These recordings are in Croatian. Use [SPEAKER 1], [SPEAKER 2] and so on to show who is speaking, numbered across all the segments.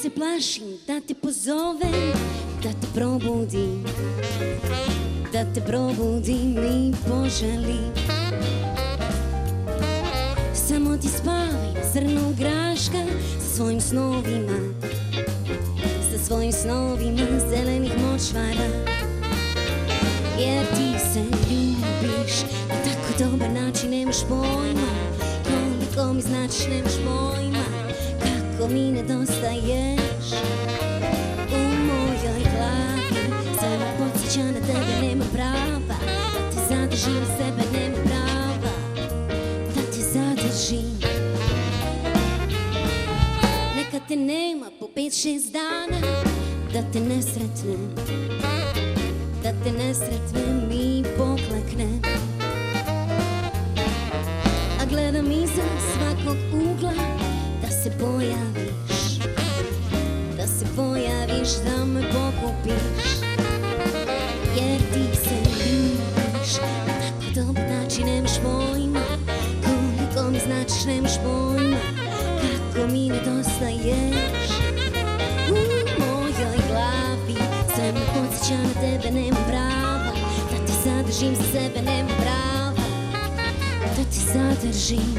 [SPEAKER 1] se plašim da te pozovem, da te probudim, da te probudim i poželim. Samo ti spavaj zrno graška sa svojim snovima, sa svojim snovima zelenih močvara. Jer ti se ljubiš na tako dobar način, nemaš pojma koliko mi značiš, nemaš pojma kako mi nedostaješ. U mojoj glavi sve me podsjeća na tebe, nema prava da te zadržim sebe, nema prava da te zadržim. Neka te nema po 5-6 dana, da te ne sretnem, da te ne sretnem i pokleknem. A gledam iza svakog ugla da se pojaviš, da se pojaviš, da me pokupiš. Jer ti se ljubiš na tako dobar način, nemaš pojma koliko mi značiš, nemaš pojma kako mi nedostaješ. U mojoj glavi sve me podsjeća na tebe, nemam prava da te zadržim za sebe, nemam prava da te zadržim.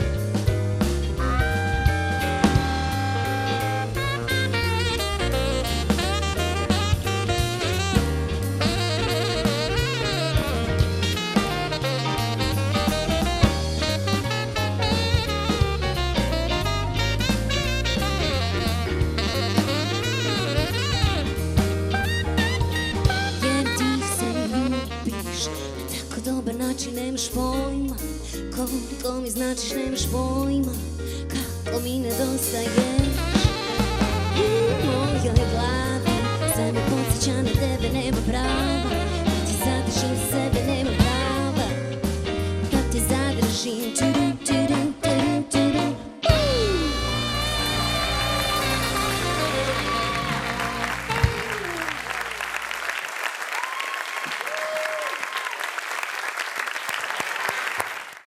[SPEAKER 1] Dobar način, nemaš pojma koliko mi značiš, nemaš pojma kako mi nedostaješ.